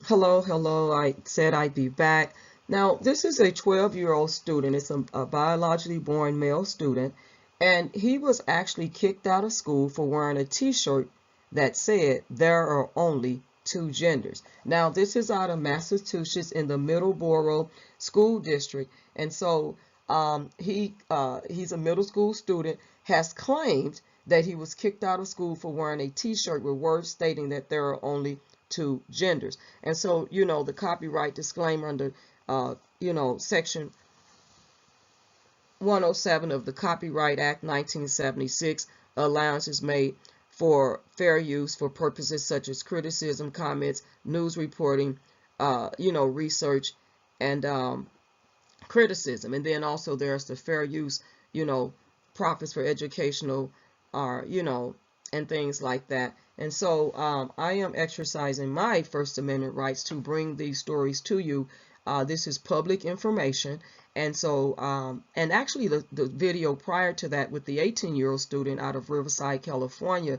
Hello. I said I'd be back. Now, this is a 12-year-old student. It's a biologically born male student, and he was actually kicked out of school for wearing a t-shirt that said there are only two genders. Now, this is out of Massachusetts in the Middleborough School District, and so he's a middle school student, has claimed that he was kicked out of school for wearing a t-shirt with words stating that there are only two genders. And so, the copyright disclaimer under, section 107 of the Copyright Act 1976, allowance is made for fair use for purposes such as criticism, comments, news reporting, research, and criticism. And then also there's the fair use, profits for educational, and things like that. And so I am exercising my First Amendment rights to bring these stories to you. This is public information. And so, and actually the video prior to that with the 18-year-old student out of Riverside, California,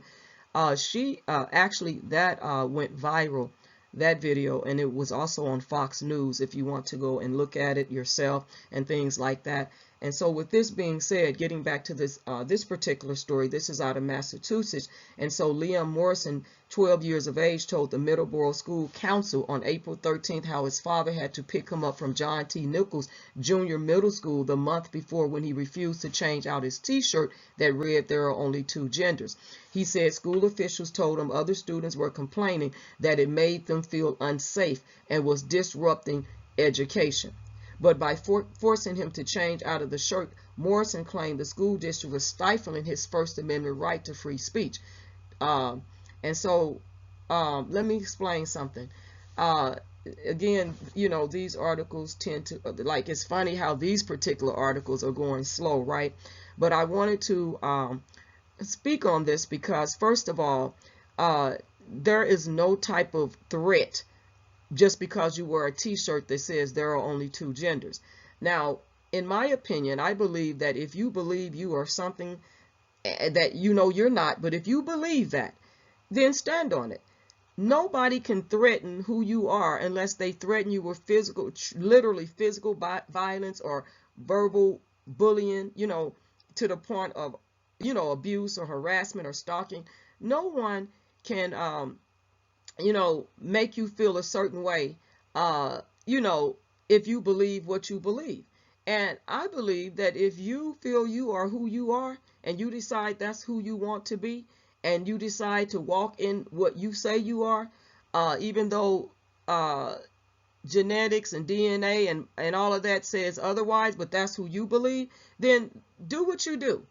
she actually, that went viral, that video, and it was also on Fox News if you want to go and look at it yourself and things like that. And so with this being said, getting back to this particular story, this is out of Massachusetts. And so Liam Morrison, 12 years of age, told the Middleborough School Council on April 13th how his father had to pick him up from John T. Nichols Junior Middle School the month before when he refused to change out his t-shirt that read there are only two genders. He said school officials told him other students were complaining that it made them feel unsafe and was disrupting education. But by forcing him to change out of the shirt, Morrison claimed the school district was stifling his First Amendment right to free speech. And so let me explain something. Again, these articles tend to, like, it's funny how these particular articles are going slow, right? But I wanted to speak on this because, first of all, there is no type of threat just because you wear a t-shirt that says there are only two genders. Now, in my opinion, I believe that if you believe you are something that you're not, but if you believe that, then stand on it. Nobody can threaten who you are unless they threaten you with physical, literally physical violence or verbal bullying, to the point of, abuse or harassment or stalking. No one can, make you feel a certain way, if you believe what you believe. And I believe that if you feel you are who you are and you decide that's who you want to be and you decide to walk in what you say you are, even though genetics and DNA and all of that says otherwise, but that's who you believe, then do what you do.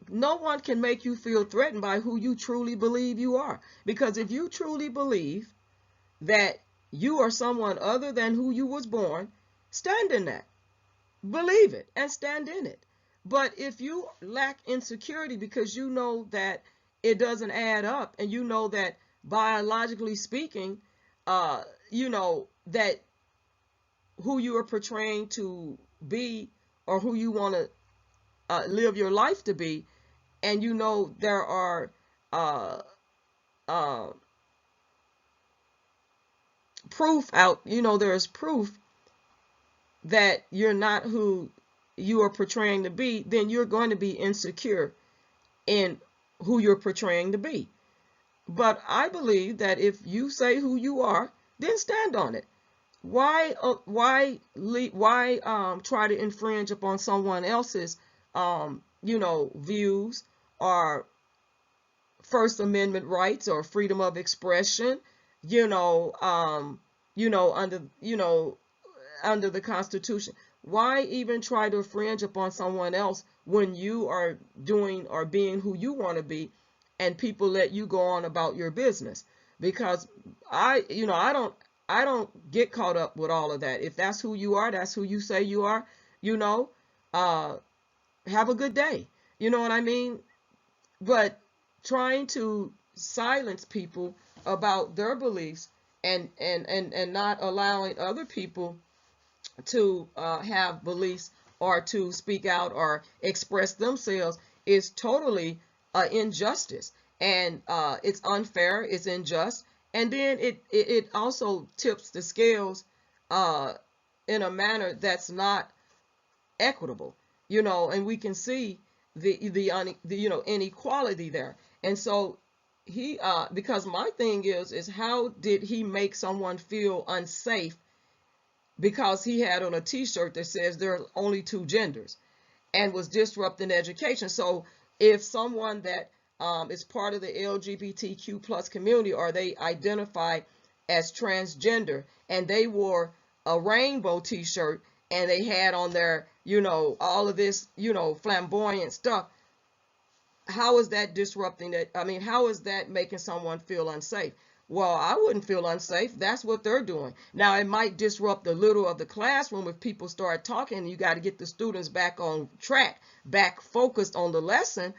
No one can make you feel threatened by who you truly believe you are. Because if you truly believe that you are someone other than who you was born, stand in that. Believe it and stand in it. But if you lack insecurity because you know that it doesn't add up and you know that biologically speaking, that who you are portraying to be or who you want to live your life to be, and there are proof out, there's proof that you're not who you are portraying to be, then you're going to be insecure in who you're portraying to be. But I believe that if you say who you are, then stand on it. Why try to infringe upon someone else's views or First Amendment rights or freedom of expression, under the Constitution? Why even try to infringe upon someone else when you are doing or being who you want to be and people let you go on about your business? Because I don't get caught up with all of that. If that's who you are, that's who you say you are, have a good day. You know what I mean? But trying to silence people about their beliefs and not allowing other people to have beliefs or to speak out or express themselves is totally injustice. And it's unfair, it's unjust, And then it also tips the scales in a manner that's not equitable, and we can see the inequality there. And so he because my thing is how did he make someone feel unsafe because he had on a t-shirt that says there are only two genders and was disrupting education? So if someone that is part of the LGBTQ plus community, or they identify as transgender, and they wore a rainbow t-shirt and they had on their, all of this, flamboyant stuff, how is that disrupting it? I mean, how is that making someone feel unsafe? Well, I wouldn't feel unsafe. That's what they're doing. Now, it might disrupt a little of the classroom if people start talking. You got to get the students back on track, back focused on the lesson,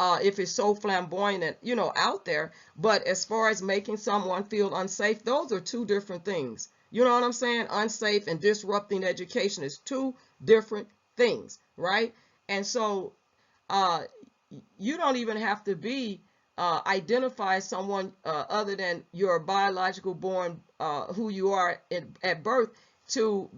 if it's so flamboyant, out there. But as far as making someone feel unsafe, those are two different things. You know what I'm saying? Unsafe and disrupting education is two different things, right? And so you don't even have to be identify as someone other than your biological born, who you are at birth, to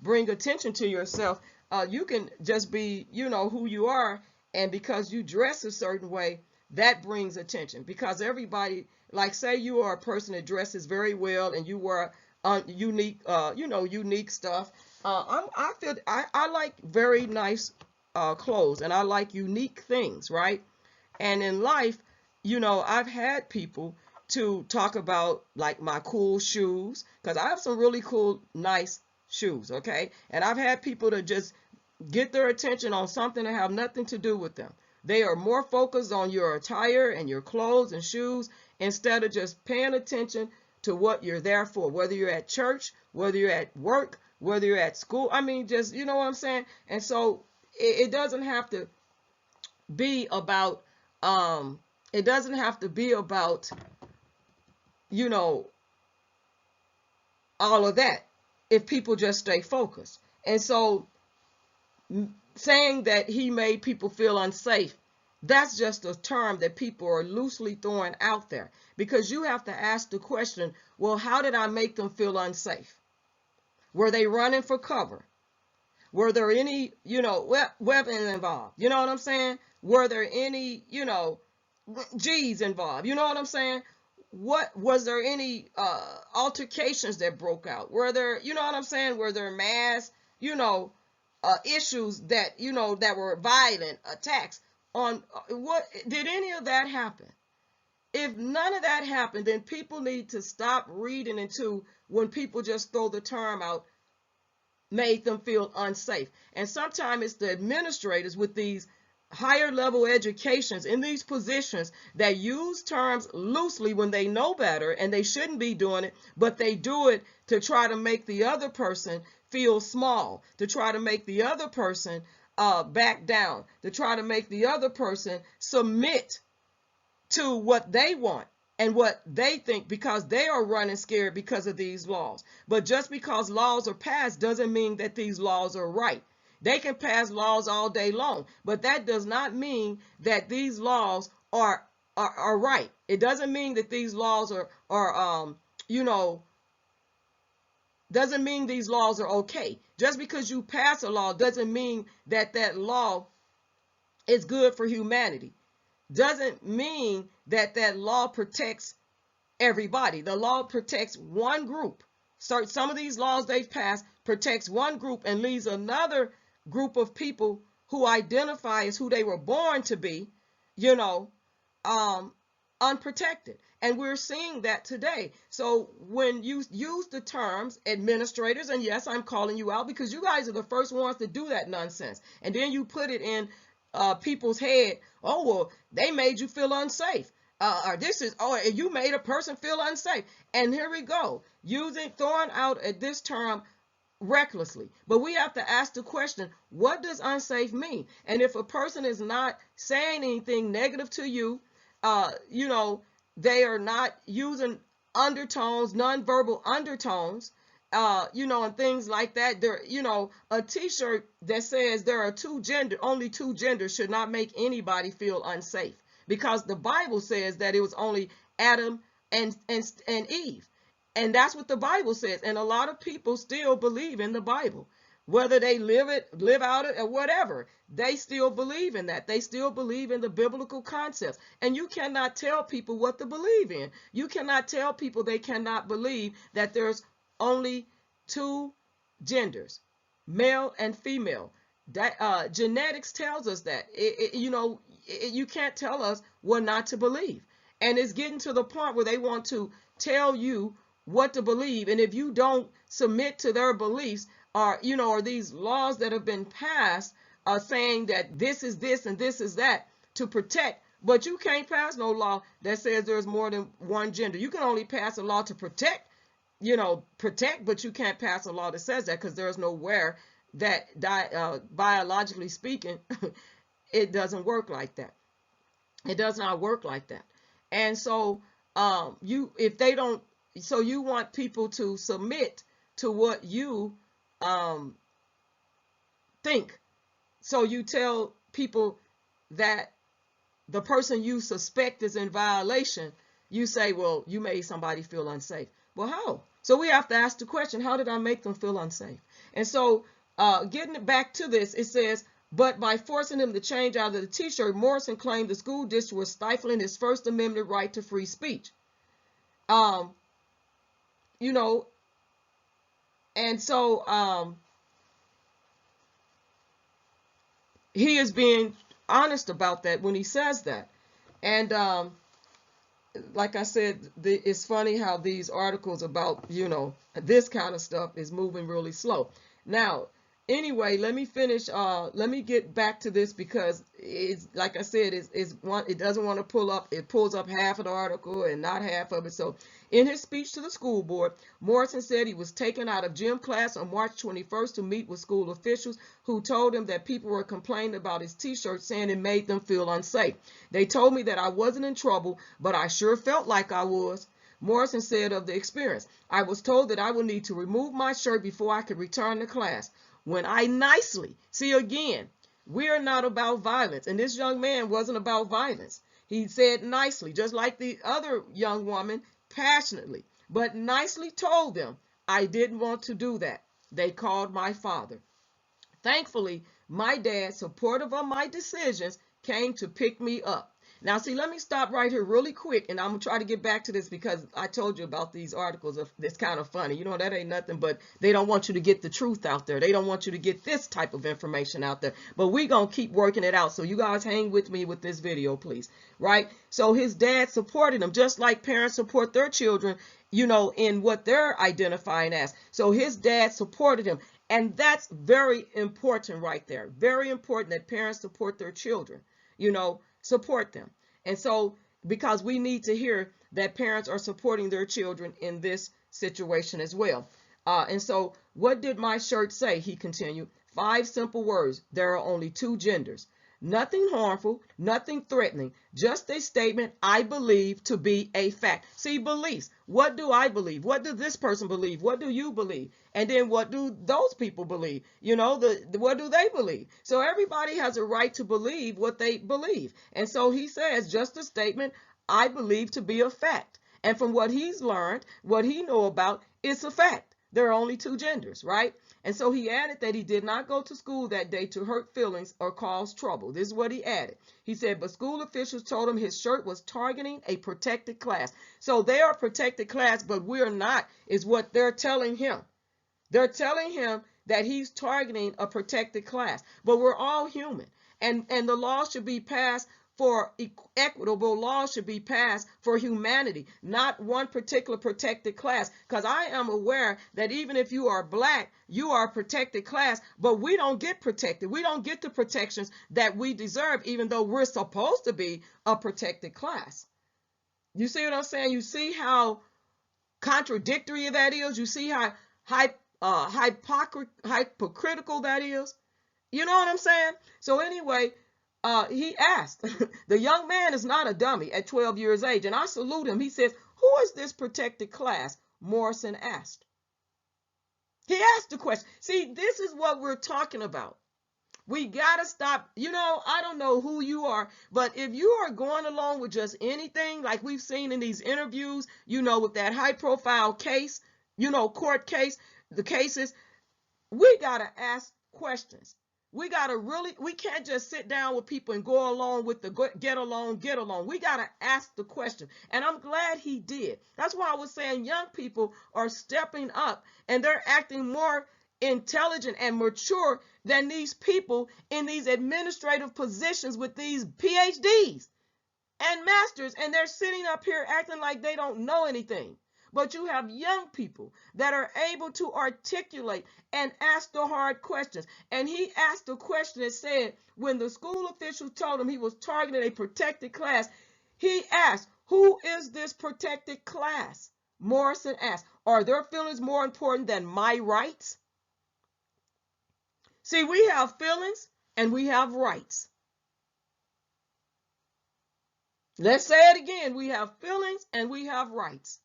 bring attention to yourself. You can just be, who you are, and because you dress a certain way, that brings attention. Because everybody, like, say you are a person that dresses very well and you wear unique, unique stuff. I like very nice clothes, and I like unique things, right? And in life, I've had people to talk about, like, my cool shoes, because I have some really cool, nice shoes, okay? And I've had people to just get their attention on something that have nothing to do with them. They are more focused on your attire and your clothes and shoes instead of just paying attention to what you're there for, whether you're at church, whether you're at work, whether you're at school. I mean, just, you know what I'm saying? And so it doesn't have to be about, it doesn't have to be about, all of that if people just stay focused. And so saying that he made people feel unsafe, that's just a term that people are loosely throwing out there, because you have to ask the question, well, how did I make them feel unsafe? Were they running for cover? Were there any, weapons involved? You know what I'm saying? Were there any, G's involved? You know what I'm saying? What was there any altercations that broke out? Were there, you know what I'm saying? Were there mass, issues that, that were violent attacks on what? Did any of that happen? If none of that happened, then people need to stop reading into when people just throw the term out, made them feel unsafe. And sometimes it's the administrators with these higher level educations in these positions that use terms loosely when they know better, and they shouldn't be doing it, but they do it to try to make the other person feel small, to try to make the other person back down, to try to make the other person submit to what they want and what they think, because they are running scared because of these laws. But just because laws are passed doesn't mean that these laws are right. They can pass laws all day long, but that does not mean that these laws are right. It doesn't mean that these laws are doesn't mean these laws are okay. Just because you pass a law doesn't mean that that law is good for humanity. Doesn't mean that that law protects everybody. The law protects one group. So some of these laws they've passed protects one group and leaves another group of people who identify as who they were born to be, unprotected. And we're seeing that today. So when you use the terms administrators, and yes, I'm calling you out because you guys are the first ones to do that nonsense. And then you put it in people's head, oh, well, they made you feel unsafe. Or you made a person feel unsafe. And here we go, throwing out at this term recklessly. But we have to ask the question, what does unsafe mean? And if a person is not saying anything negative to you, they are not using undertones, nonverbal undertones, and things like that. There, a t-shirt that says there are only two genders should not make anybody feel unsafe, because the Bible says that it was only Adam and Eve. And that's what the Bible says. And a lot of people still believe in the Bible. Whether they live out it, or whatever, they still believe in that. They still believe in the biblical concepts. And you cannot tell people what to believe in. You cannot tell people they cannot believe that there's only two genders, male and female. That genetics tells us that. You can't tell us what not to believe. And it's getting to the point where they want to tell you what to believe. And if you don't submit to their beliefs, or these laws that have been passed saying that this is this and this is that to protect, but you can't pass no law that says there's more than one gender. You can only pass a law to protect, but you can't pass a law that says that, because there's nowhere that biologically speaking, it doesn't work like that. It does not work like that. And so you want people to submit to what you think. So you tell people that the person you suspect is in violation, you say, well, you made somebody feel unsafe. Well, how? So we have to ask the question, how did I make them feel unsafe? And so getting it back to this, it says, but by forcing him to change out of the t-shirt, Morrison claimed the school district was stifling his First Amendment right to free speech. And so he is being honest about that when he says that. And like I said, it's funny how these articles about, this kind of stuff is moving really slow. Now, anyway, let me finish. Let me get back to this, because it's, like I said, it doesn't want to pull up. It pulls up half of the article and not half of it. So in his speech to the school board, Morrison said he was taken out of gym class on March 21st to meet with school officials who told him that people were complaining about his t-shirt, saying it made them feel unsafe. They told me that I wasn't in trouble, but I sure felt like I was. Morrison said of the experience, I was told that I would need to remove my shirt before I could return to class. When I nicely, see again, we're not about violence. And this young man wasn't about violence. He said nicely, just like the other young woman, passionately, but nicely told them, I didn't want to do that. They called my father. Thankfully, my dad, supportive of my decisions, came to pick me up. Now, see, let me stop right here really quick, and I'm going to try to get back to this, because I told you about these articles. It's kind of funny. That ain't nothing, but they don't want you to get the truth out there. They don't want you to get this type of information out there. But we're going to keep working it out. So you guys hang with me with this video, please. Right? So his dad supported him, just like parents support their children, in what they're identifying as. So his dad supported him. And that's very important right there. Very important that parents support their children, support them. And so, because we need to hear that parents are supporting their children in this situation as well. And so, what did my shirt say? He continued. 5 simple words. There are only 2 genders. Nothing harmful, nothing threatening, just a statement I believe to be a fact. See, beliefs. What do I believe? What does this person believe? What do you believe? And then what do those people believe? What do they believe? So everybody has a right to believe what they believe. And so he says, just a statement I believe to be a fact. And from what he's learned, what he know about, it's a fact. There are only 2 genders, right? And so he added that he did not go to school that day to hurt feelings or cause trouble. This is what he added. He said, but school officials told him his shirt was targeting a protected class. So they are a protected class, but we're not, is what they're telling him. They're telling him that he's targeting a protected class. But we're all human. And the law should be passed for equitable laws should be passed for humanity, not one particular protected class. Because I am aware that even if you are black, you are a protected class, but we don't get protected. We don't get the protections that we deserve, even though we're supposed to be a protected class. You see what I'm saying? You see how contradictory that is? You see how hypocritical that is? You know what I'm saying? So anyway, he asked, the young man is not a dummy at 12 years age, and I salute him. He says, who is this protected class? Morrison asked. He asked the question. See, this is what we're talking about. We got to stop. You know, I don't know who you are, but if you are going along with just anything, like we've seen in these interviews, you know, with that high profile case, you know, court case, the cases, we got to ask questions. We got to really, we can't just sit down with people and go along with the get along. We got to ask the question. And I'm glad he did. That's why I was saying young people are stepping up and they're acting more intelligent and mature than these people in these administrative positions with these PhDs and masters. And they're sitting up here acting like they don't know anything. But you have young people that are able to articulate and ask the hard questions. And he asked a question that said, when the school official told him he was targeting a protected class, he asked, who is this protected class? Morrison asked, are their feelings more important than my rights? See, we have feelings and we have rights. Let's say it again. We have feelings and we have rights.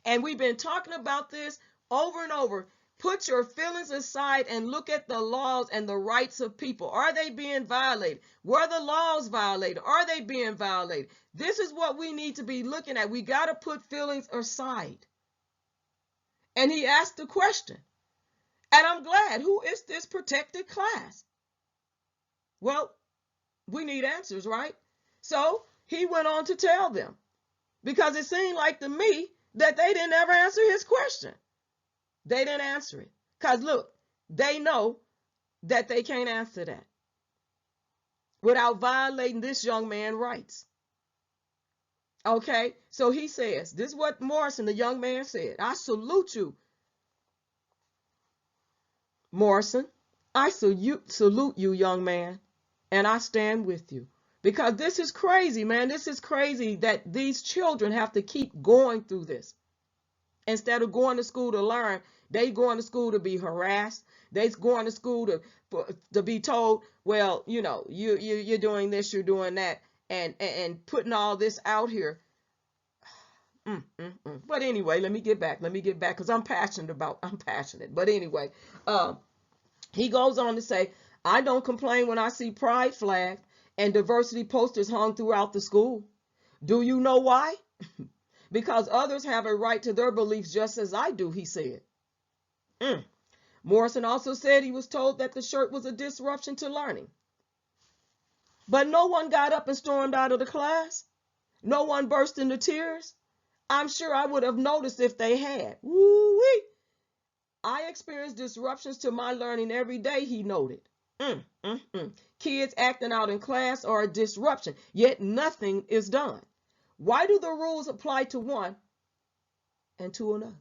And we've been talking about this over and over. Put your feelings aside and look at the laws and the rights of people. Are they being violated? Were the laws violated? Are they being violated? This is what we need to be looking at. We got to put feelings aside. And he asked the question. And I'm glad. Who is this protected class? Well, we need answers, right? So he went on to tell them. Because it seemed like to me that they didn't ever answer his question. They didn't answer it. Because look, they know that they can't answer that without violating this young man's rights. Okay, so he says, this is what Morrison, the young man, said. I salute you, Morrison. I salute you, young man, and I stand with you. Because this is crazy, man. This is crazy that these children have to keep going through this. Instead of going to school to learn, they going to school to be harassed. They going to school to be told, well, you know, you're doing this, you're doing that, and putting all this out here. But anyway, let me get back because I'm passionate. But anyway, he goes on to say, I don't complain when I see pride flags and diversity posters hung throughout the school. Do you know why? Because others have a right to their beliefs just as I do, he said. Morrison also said he was told that the shirt was a disruption to learning. But no one got up and stormed out of the class. No one burst into tears. I'm sure I would have noticed if they had. Woo-wee. I experience disruptions to my learning every day, he noted. Kids acting out in class are a disruption, yet nothing is done. Why do the rules apply to one and to another?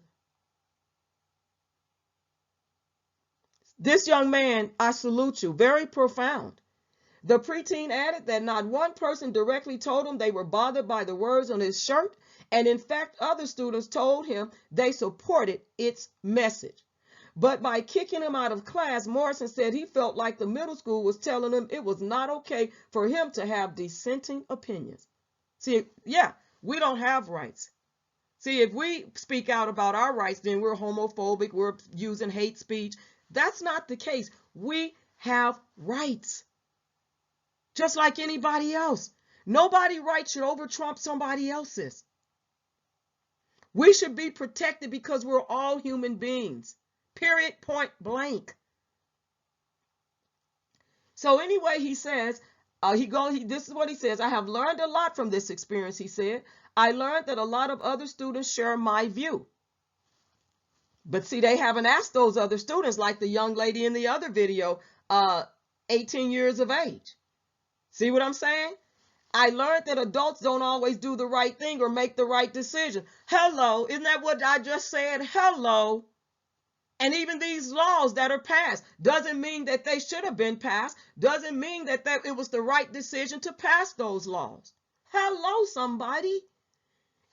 This young man, I salute you, very profound. The preteen added that not one person directly told him they were bothered by the words on his shirt, and in fact, other students told him they supported its message. But by kicking him out of class, Morrison said he felt like the middle school was telling him it was not okay for him to have dissenting opinions. See, yeah, we don't have rights. See, if we speak out about our rights, then we're homophobic, we're using hate speech. That's not the case. We have rights, just like anybody else. Nobody's rights should over-trump somebody else's. We should be protected because we're all human beings. Period, point blank. So anyway, he says, this is what he says. I have learned a lot from this experience, he said. I learned that a lot of other students share my view. But see, they haven't asked those other students, like the young lady in the other video, 18 years of age. See what I'm saying? I learned that adults don't always do the right thing or make the right decision. Hello, isn't that what I just said? Hello. And even these laws that are passed doesn't mean that they should have been passed. Doesn't mean that it was the right decision to pass those laws. Hello, somebody.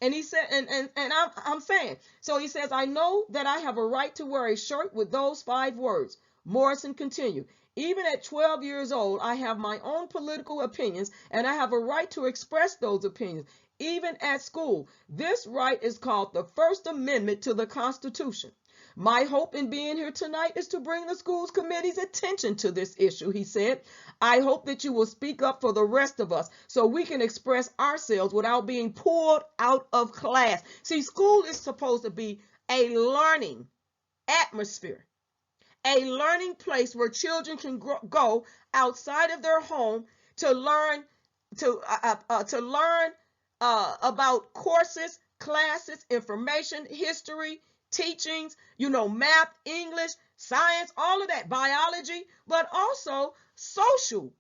And he said, and I'm saying, so he says, I know that I have a right to wear a shirt with those 5 words. Morrison continued, even at 12 years old, I have my own political opinions and I have a right to express those opinions, even at school. This right is called the First Amendment to the Constitution. My hope in being here tonight is to bring the school's committee's attention to this issue, he said. I hope that you will speak up for the rest of us so we can express ourselves without being pulled out of class. See, school is supposed to be a learning atmosphere, a learning place where children can go outside of their home to learn about courses, classes, information, history, teachings, math, English, science, all of that, biology, but also social,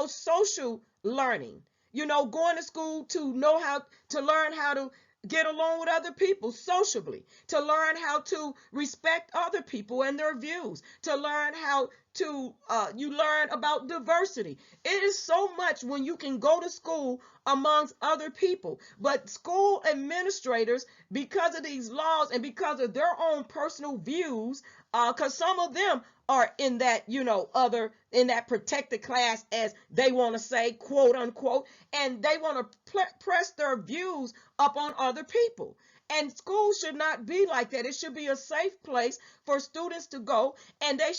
social learning, going to school to learn how to get along with other people sociably, to learn how to respect other people and their views, to learn how to you learn about diversity. It is so much when you can go to school amongst other people. But school administrators, because of these laws and because of their own personal views, because some of them are in that, in that protected class, as they want to say, quote unquote, and they want to press their views up on other people. And school should not be like that. It should be a safe place for students to go, and they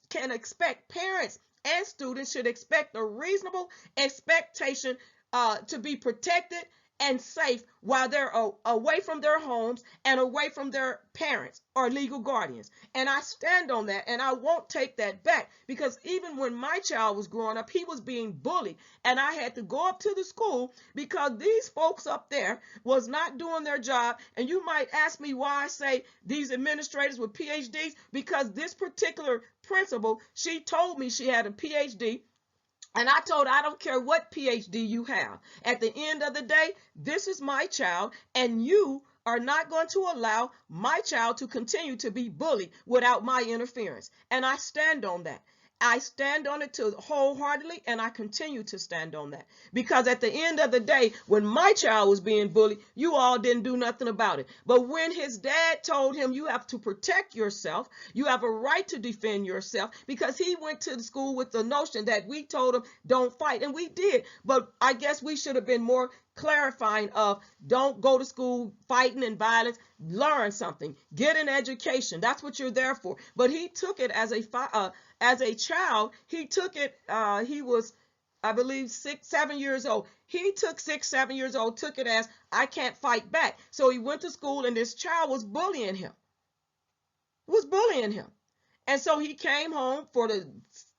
can expect, parents and students should expect a reasonable expectation to be protected and safe while they're away from their homes and away from their parents or legal guardians. And I stand on that, and I won't take that back, because even when my child was growing up, he was being bullied, and I had to go up to the school because these folks up there was not doing their job. And you might ask me why I say these administrators with PhDs, because this particular principal, she told me she had a PhD. And I told her, I don't care what PhD you have. At the end of the day, this is my child, and you are not going to allow my child to continue to be bullied without my interference. And I stand on that. I stand on it wholeheartedly, and I continue to stand on that. Because at the end of the day, when my child was being bullied, you all didn't do nothing about it. But when his dad told him, you have to protect yourself, you have a right to defend yourself, because he went to the school with the notion that we told him, don't fight. And we did. But I guess we should have been more clarifying of, don't go to school fighting and violence, learn something, get an education. That's what you're there for. But he took it as a child. He took it, he was, I believe, 6, 7 years old. He took 6, 7 years old, took it as, I can't fight back. So he went to school, and this child was bullying him. And so he came home for the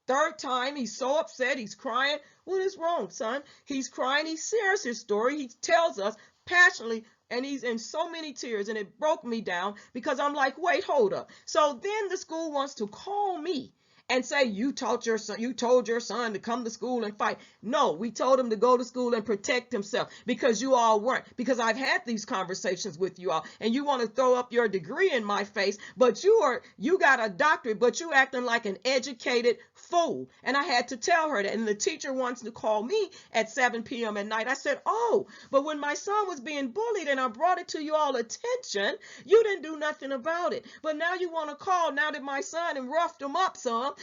third time. He's so upset. He's crying. What is wrong, son? He's crying. He shares his story. He tells us passionately, and he's in so many tears, and it broke me down, because I'm like, wait, hold up. So then the school wants to call me and say, you told your son to come to school and fight. No, we told him to go to school and protect himself, because you all weren't. Because I've had these conversations with you all, and you want to throw up your degree in my face, but you got a doctorate, but you acting like an educated fool. And I had to tell her that. And the teacher wants to call me at 7 p.m. at night. I said, oh, but when my son was being bullied and I brought it to you all attention, you didn't do nothing about it. But now you want to call, now that my son and roughed him up some,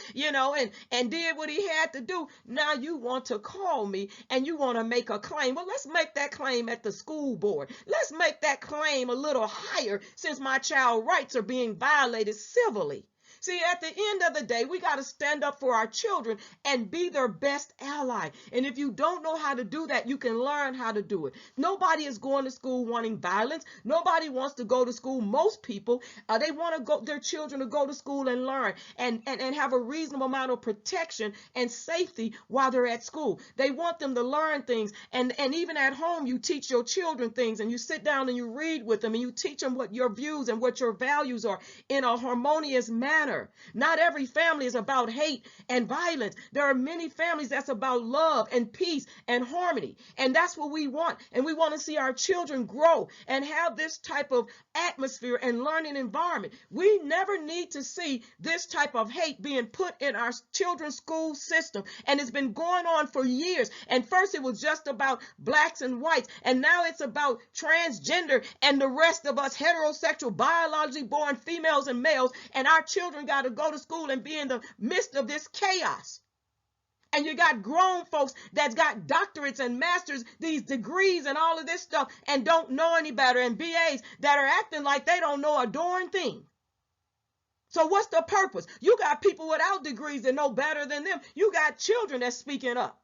and did what he had to do. Now you want to call me and you want to make a claim. Well, let's make that claim at the school board. Let's make that claim a little higher, since my child's rights are being violated civilly. See, at the end of the day, we got to stand up for our children and be their best ally. And if you don't know how to do that, you can learn how to do it. Nobody is going to school wanting violence. Nobody wants to go to school. Most people, they want their children to go to school and learn and have a reasonable amount of protection and safety while they're at school. They want them to learn things. And even at home, you teach your children things, and you sit down and you read with them, and you teach them what your views and what your values are in a harmonious manner. Not every family is about hate and violence. There are many families that's about love and peace and harmony. And that's what we want. And we want to see our children grow and have this type of atmosphere and learning environment. We never need to see this type of hate being put in our children's school system. And it's been going on for years. And first it was just about blacks and whites. And now it's about transgender and the rest of us heterosexual, biologically born females and males. And our children got to go to school and be in the midst of this chaos. And you got grown folks that's got doctorates and masters, these degrees and all of this stuff, and don't know any better, and BAs that are acting like they don't know a darn thing. So what's the purpose? You got people without degrees that know better than them. You got children that's speaking up.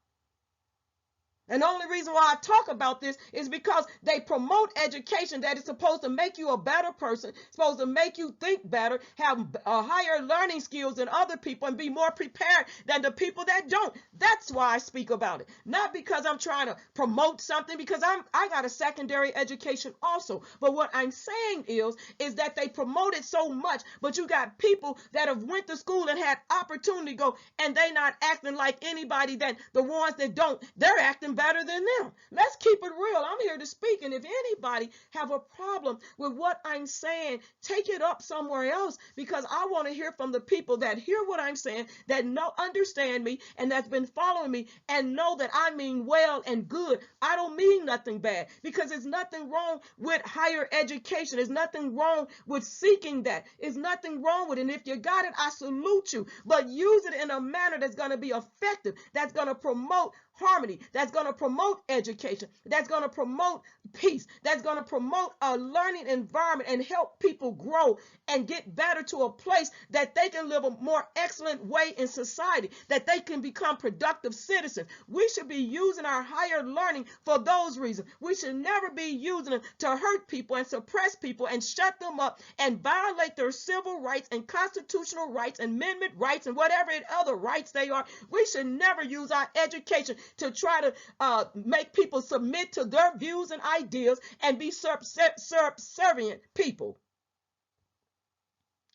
And the only reason why I talk about this is because they promote education that is supposed to make you a better person, supposed to make you think better, have higher learning skills than other people, and be more prepared than the people that don't. That's why I speak about it. Not because I'm trying to promote something, because I got a secondary education also. But what I'm saying is that they promote it so much, but you got people that have went to school and had opportunity to go, and they not acting like anybody, that the ones that don't, they're acting better than them. Let's keep it real. I'm here to speak, and if anybody have a problem with what I'm saying, take it up somewhere else, because I want to hear from the people that hear what I'm saying, that know, understand me, and that's been following me, and know that I mean well and good. I don't mean nothing bad, because there's nothing wrong with higher education. There's nothing wrong with seeking that. There's nothing wrong with it. And if you got it, I salute you, but use it in a manner that's going to be effective, that's going to promote harmony, that's going to promote education, that's going to promote peace, that's going to promote a learning environment and help people grow and get better to a place that they can live a more excellent way in society, that they can become productive citizens. We should be using our higher learning for those reasons. We should never be using it to hurt people and suppress people and shut them up and violate their civil rights and constitutional rights and amendment rights and whatever other rights they are. We should never use our education to try to make people submit to their views and ideas and be subservient people.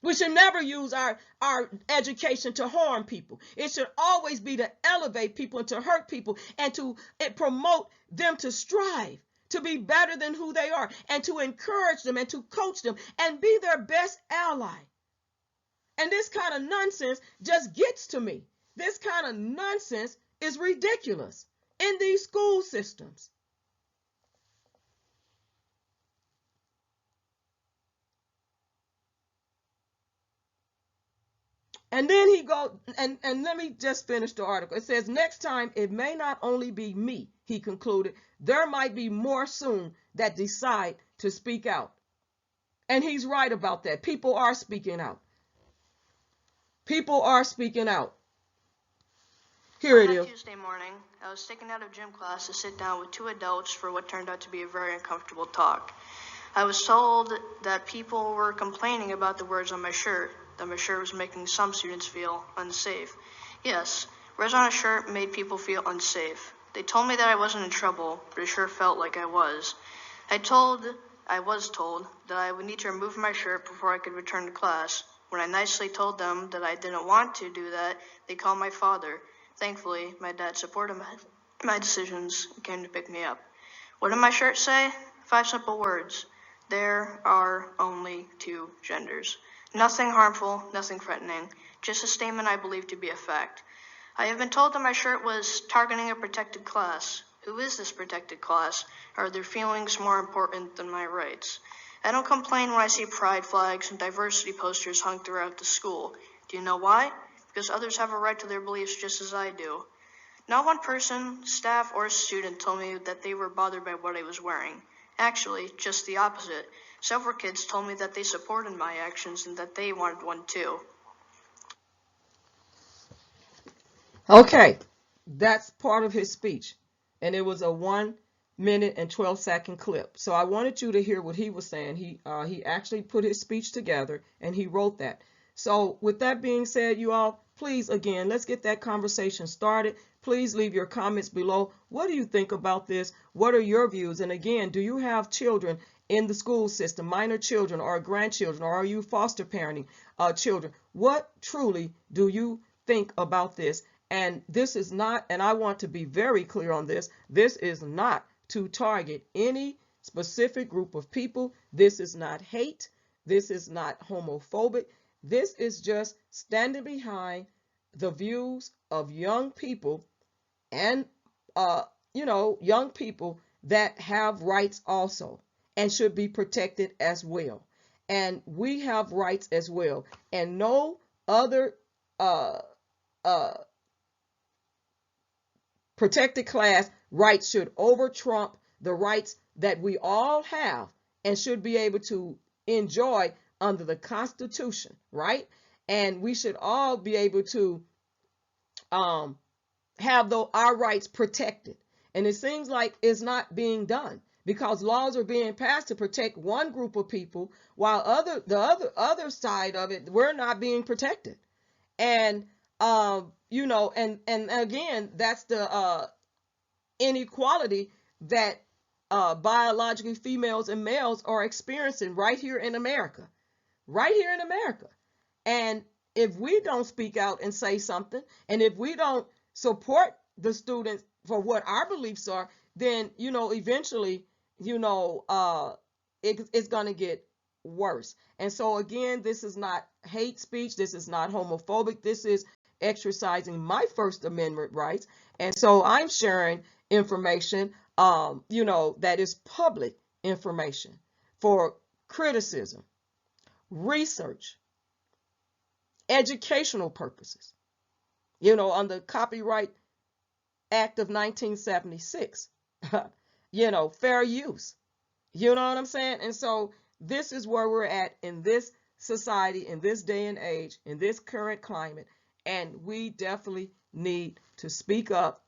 We should never use our education to harm people. It should always be to elevate people and to hurt people and to promote them to strive, to be better than who they are, and to encourage them and to coach them and be their best ally. And this kind of nonsense just gets to me. This kind of nonsense is ridiculous in these school systems. And then he goes, and let me just finish the article. It says, next time, it may not only be me, he concluded. There might be more soon that decide to speak out. And he's right about that. People are speaking out. People are speaking out. Here it is. On Tuesday morning, I was taken out of gym class to sit down with two adults for what turned out to be a very uncomfortable talk. I was told that people were complaining about the words on my shirt, that my shirt was making some students feel unsafe. Yes, words on a shirt made people feel unsafe. They told me that I wasn't in trouble, but it sure felt like I was. I was told that I would need to remove my shirt before I could return to class. When I nicely told them that I didn't want to do that, they called my father. Thankfully, my dad supported my decisions and came to pick me up. What did my shirt say? 5 simple words. There are only 2 genders. Nothing harmful, nothing threatening, just a statement I believe to be a fact. I have been told that my shirt was targeting a protected class. Who is this protected class? Are their feelings more important than my rights? I don't complain when I see pride flags and diversity posters hung throughout the school. Do you know why? Because others have a right to their beliefs just as I do. Not one person, staff, or student told me that they were bothered by what I was wearing. Actually, just the opposite. Several kids told me that they supported my actions and that they wanted one too. Okay, that's part of his speech. And it was a 1 minute and 12-second clip. So I wanted you to hear what he was saying. He actually put his speech together and he wrote that. So with that being said, you all, please, again, let's get that conversation started. Please leave your comments below. What do you think about this? What are your views? And again, do you have children in the school system, minor children or grandchildren, or are you foster parenting children? What truly do you think about this? And this is not, and I want to be very clear on this, this is not to target any specific group of people. This is not hate. This is not homophobic. This is just standing behind the views of young people and, young people that have rights also and should be protected as well. And we have rights as well. And no other protected class rights should over-trump the rights that we all have and should be able to enjoy under the Constitution, right? And we should all be able to have our rights protected. And it seems like it's not being done because laws are being passed to protect one group of people while the other side of it, we're not being protected. And you know, and again, that's the inequality that biologically females and males are experiencing right here in America. Right here in America. And if we don't speak out and say something, and if we don't support the students for what our beliefs are, then, you know, eventually, you know, it's going to get worse. And so again, this is not hate speech. This is not homophobic. This is exercising my First Amendment rights. And so I'm sharing information, you know, that is public information for criticism, research, educational purposes, you know, under Copyright Act of 1976, you know, fair use, you know what I'm saying? And so this is where we're at in this society, in this day and age, in this current climate, and we definitely need to speak up.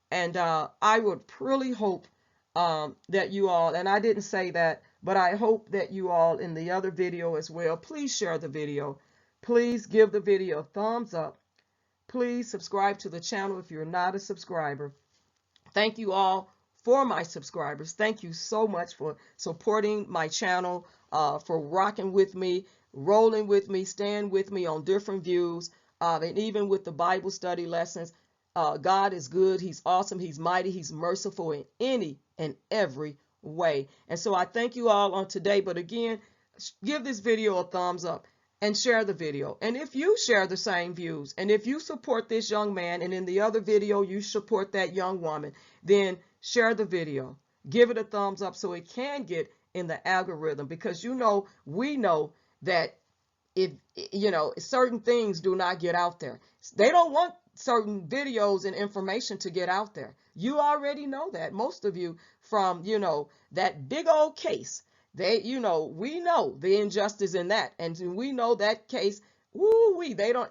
And I would really hope that you all, and I didn't say that, but I hope that you all in the other video as well, please share the video. Please give the video a thumbs up. Please subscribe to the channel if you're not a subscriber. Thank you all for my subscribers. Thank you so much for supporting my channel, for rocking with me, rolling with me, staying with me on different views, and even with the Bible study lessons. God is good. He's awesome. He's mighty. He's merciful in any and every way. And so I thank you all on today. But again, give this video a thumbs up and share the video. And if you share the same views, and if you support this young man, and in the other video you support that young woman, then share the video. Give it a thumbs up so it can get in the algorithm, because you know, we know that if, you know, certain things do not get out there. They don't want certain videos and information to get out there. You already know that, most of you, from, you know, that big old case. They, you know, we know the injustice in that, and we know that case. Woo-wee, they don't.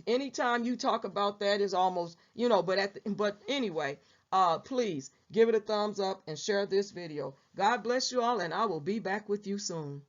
Anytime you talk about that is almost, you know. But anyway, please give it a thumbs up and share this video. God bless you all, and I will be back with you soon.